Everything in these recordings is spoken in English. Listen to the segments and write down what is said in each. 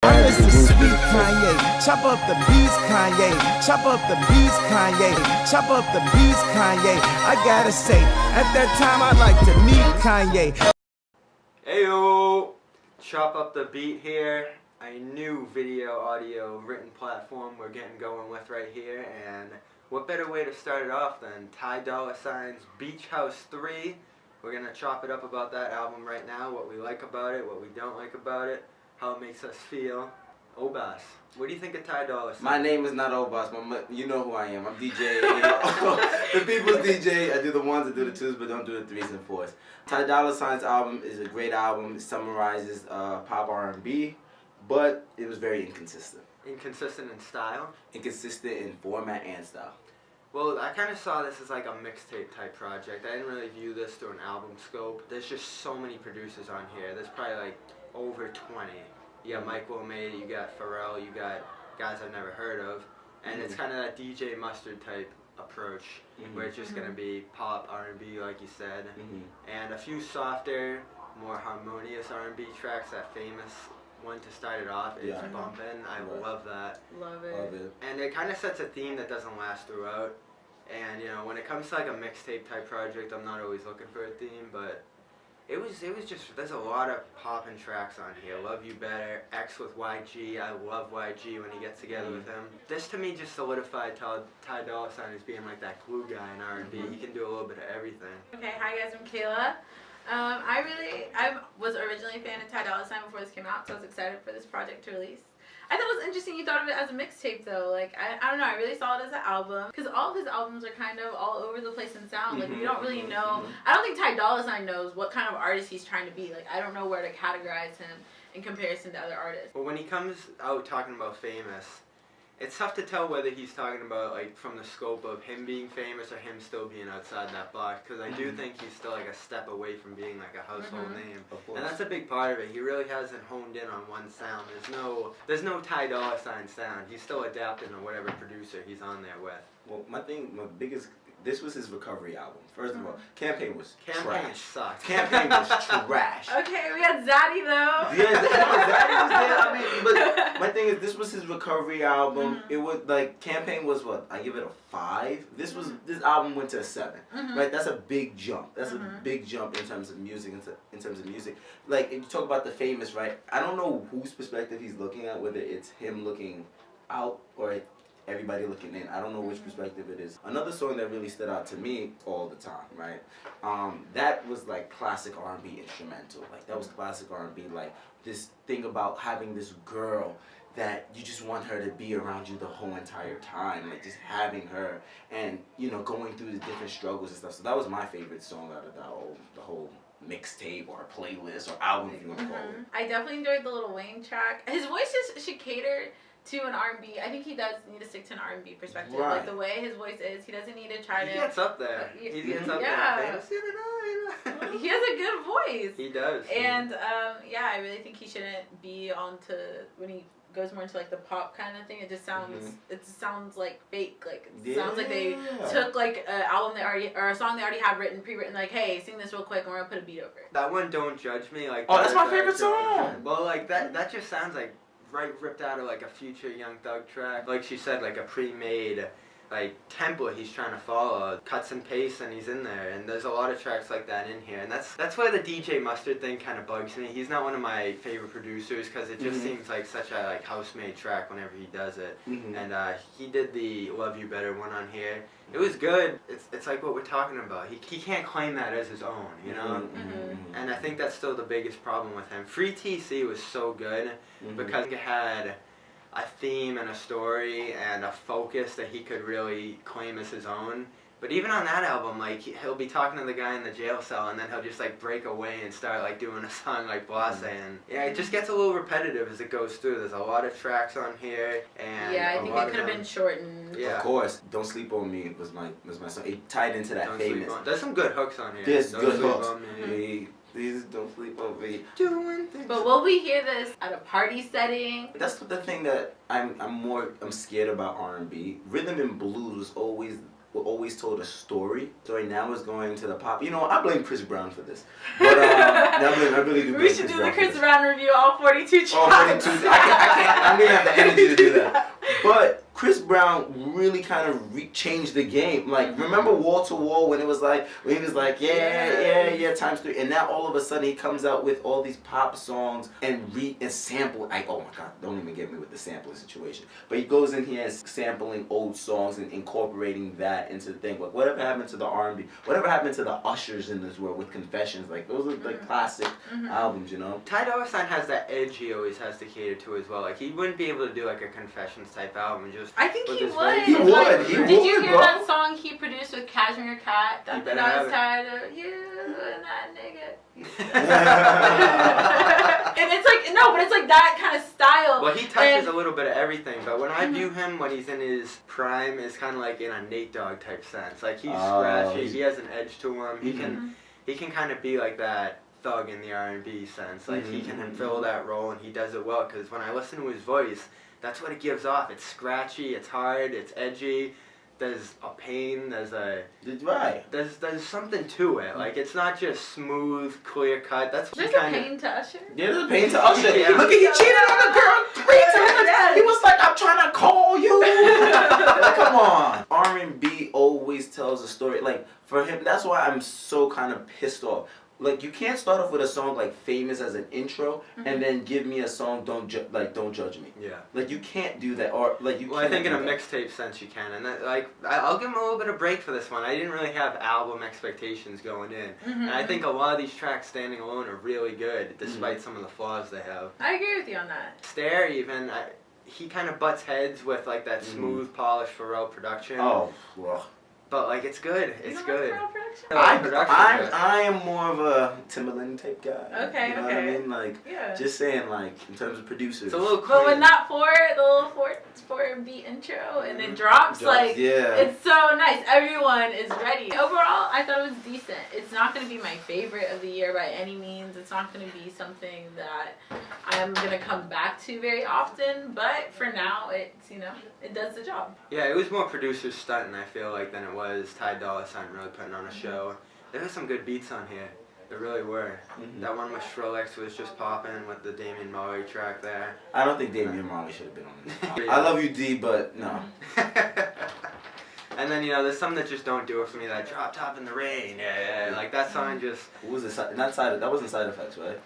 I miss the sweet Kanye. Chop up the beats, Kanye. Chop up the beats, Kanye. Chop up the beats, Kanye. I gotta say, at that time I'd like to meet Kanye. Heyo! Chop up the beat here. A new video, audio, written platform we're getting going with right here, and what better way to start it off than Ty Dolla Sign's Beach House 3. We're gonna chop it up about that album right now, what we like about it, what we don't like about it, how it makes us feel. Obas, what do you think of Ty Dolla Sign? My name is not Obas, but you know who I am. I'm DJ. The people's DJ. I do the ones, I do the twos, but don't do the threes and fours. Ty Dolla Sign's album is a great album. It summarizes pop R&B, but it was very inconsistent. Inconsistent in style? Inconsistent in format and style. Well, I kind of saw this as like a mixtape type project. I didn't really view this through an album scope. There's just so many producers on here. There's probably like over 20. You got Mike Wilmade, you got Pharrell, you got guys I've never heard of. And it's kind of that DJ Mustard type approach where it's just going to be pop, R&B like you said. And a few softer, more harmonious R&B tracks. That famous one to start it off is Bumpin'. I love that. Love it. And it kind of sets a theme that doesn't last throughout. And you know, when it comes to like a mixtape type project, I'm not always looking for a theme, but it was just, there's a lot of poppin' tracks on here. Love You Better, X with YG. I love YG when he gets together with him. This to me just solidified Ty Dolla Sign as being like that glue guy in R&B. He can do a little bit of everything. Okay, hi guys, I'm Cayla. I was originally a fan of Ty Dolla Sign before this came out, so I was excited for this project to release. I thought it was interesting you thought of it as a mixtape though. Like, I don't know, I really saw it as an album. Because all of his albums are kind of all over the place in sound. Like, we don't really know. I don't think Ty Dolla Sign knows what kind of artist he's trying to be. Like, I don't know where to categorize him in comparison to other artists. Well, when he comes out talking about famous, it's tough to tell whether he's talking about like from the scope of him being famous or him still being outside that box, because I do think he's still like a step away from being like a household name, and that's a big part of it. He really hasn't honed in on one sound. There's no Ty Dolla Sign sound. He's still adapting to whatever producer he's on there with. Well, my biggest, this was his recovery album. First of all, Campaign was trash. Campaign sucked. Campaign was trash. Okay, we got Zaddy though. Yeah, Zaddy was there. I mean, but my thing is, this was his recovery album. It was like, Campaign was what? I give it a 5. This album went to a 7. Right? That's a big jump. That's a big jump in terms of music. In terms of music, like if you talk about the famous, right? I don't know whose perspective he's looking at, whether it's him looking out or everybody looking in. I don't know which perspective it is. Another song that really stood out to me all the time, right? That was like classic R&B instrumental. Like that was classic R&B. Like this thing about having this girl that you just want her to be around you the whole entire time. Like just having her and, you know, going through the different struggles and stuff. So that was my favorite song out of the whole mixtape or playlist or album, if you want to call it. I definitely enjoyed the Lil Wayne track. His voice should cater to an R&B. I think he does need to stick to an R&B perspective. Right. Like the way his voice is, he doesn't need to try to. He gets up there. He gets up there. He has a good voice. He does. And yeah, I really think he shouldn't be on to when he goes more into like the pop kind of thing. It just sounds sounds like fake. Like it sounds like they took like an album or a song they already had pre-written. Like, hey, sing this real quick, and we're gonna put a beat over it. That one, Don't Judge Me. Like, oh, that's my favorite song. Well, like that just sounds like ripped out of like a future Young Thug track. Like she said, like a pre-made like template he's trying to follow, cuts and pastes, and he's in there. And there's a lot of tracks like that in here, and that's why the DJ Mustard thing kind of bugs me. He's not one of my favorite producers because it just seems like such a like house-made track whenever he does it. And he did the Love You Better one on here. It was good. It's like what we're talking about. He can't claim that as his own, you know? And I think that's still the biggest problem with him. Free TC was so good because it had a theme and a story and a focus that he could really claim as his own. But even on that album, like he'll be talking to the guy in the jail cell, and then he'll just like break away and start like doing a song like Blase, and yeah, it just gets a little repetitive as it goes through. There's a lot of tracks on here, and yeah, I think it could have been shortened. Yeah, of course. Don't Sleep on Me was my song. It tied into that famous. There's some good hooks on here. There's Don't good Sleep hooks. on Me. Please don't sleep on me. But will we hear this at a party setting? That's the thing that I'm scared about R&B. Rhythm and blues always told a story. So right now it's going to the pop. You know, I blame Chris Brown for this. But I really do blame We should do the Chris Brown review, all 42 tracks. All 42. I Brown really kind of changed the game. Like, remember Wall to Wall when he was like, yeah, times 3, and now all of a sudden he comes out with all these pop songs and sample. Oh my God, don't even get me with the sampling situation. But he goes in here and sampling old songs and incorporating that into the thing. Like, whatever happened to the R&B? Whatever happened to the ushers in this world with Confessions? Like, those are like classic albums, you know. Ty Dolla has that edge he always has to cater to as well. Like, he wouldn't be able to do like a Confessions type album. Just I think he would. He would. Did you hear that song he produced with Cashmere Cat? You That better I was have it. tired of you and that nigga. And it's like but it's like that kind of style. Well, he touches a little bit of everything, but when I view him when he's in his prime, it's kind of like in a Nate Dogg type sense. Like, he's scratchy, he has an edge to him. He can kind of be like that thug in the R&B sense. Like, he can fill that role, and he does it well. Because when I listen to his voice, that's what it gives off. It's scratchy, it's hard, it's edgy. There's a pain. There's something to it. Like, it's not just smooth, clear cut. That's There's a pain to Usher. Yeah, there's a pain to Usher. Yeah. Look, he cheated on a girl 3 times. He was like, I'm trying to call you. Like, come on. R&B always tells a story. Like, for him, that's why I'm so kind of pissed off. Like, you can't start off with a song like Famous as an intro and then give me a song Don't Judge Me. Yeah. Like, you can't do that. Or like, you. Well, I think in a mixtape sense you can, and that, like, I'll give him a little bit of break for this one. I didn't really have album expectations going in, and I think a lot of these tracks standing alone are really good, despite some of the flaws they have. I agree with you on that. Stare even. He kind of butts heads with like that smooth, polished Pharrell production. Oh, well. But like, it's good. It's good. I am more of a Timbaland type guy. Okay, you know what I mean? Like, just saying, like, in terms of producers. It's a little But when that the little 4-beat intro and it drops, like, it's so nice. Everyone is ready. Overall, I thought it was decent. It's not going to be my favorite of the year by any means. It's not going to be something that I'm going to come back to very often. But for now, it's, it does the job. Yeah, it was more producers stunting, I feel like, than it was Ty Dolla really putting on a show. There were some good beats on here. There really were. That one with Skrillex was just popping with the Damian Marley track there. I don't think Damian Marley should have been on this. I love you, D, but no. And then, there's some that just don't do it for me. That Drop Top in the Rain. Yeah. Like, that song just... What was it? That wasn't Side Effects, right?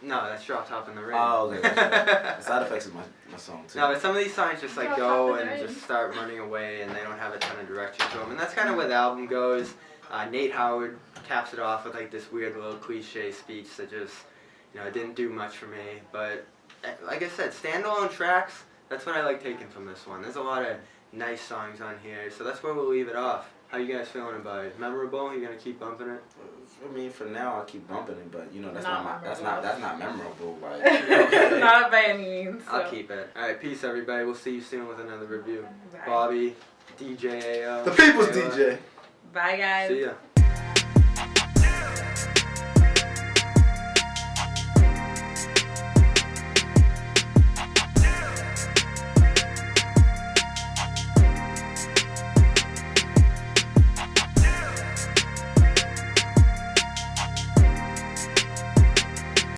No, that's Drop Top in the Rain. Oh, okay. Right. Side Effects is my song, too. No, but some of these songs just, like, go and just start running away, and they don't have a ton of direction to them. And that's kind of where the album goes. Nate Howard caps it off with, like, this weird little cliche speech that just, didn't do much for me. But, like I said, standalone tracks, that's what I like taking from this one. There's a lot of nice songs on here, so that's where we'll leave it off. How you guys feeling about it? Memorable? You gonna keep bumping it? I mean, for now, I'll keep bumping it, but that's not memorable. Like, not by any means. So. I'll keep it. All right, peace, everybody. We'll see you soon with another review. Bye. Bobby, DJ AO. The People's DJ. Bye, guys. See ya.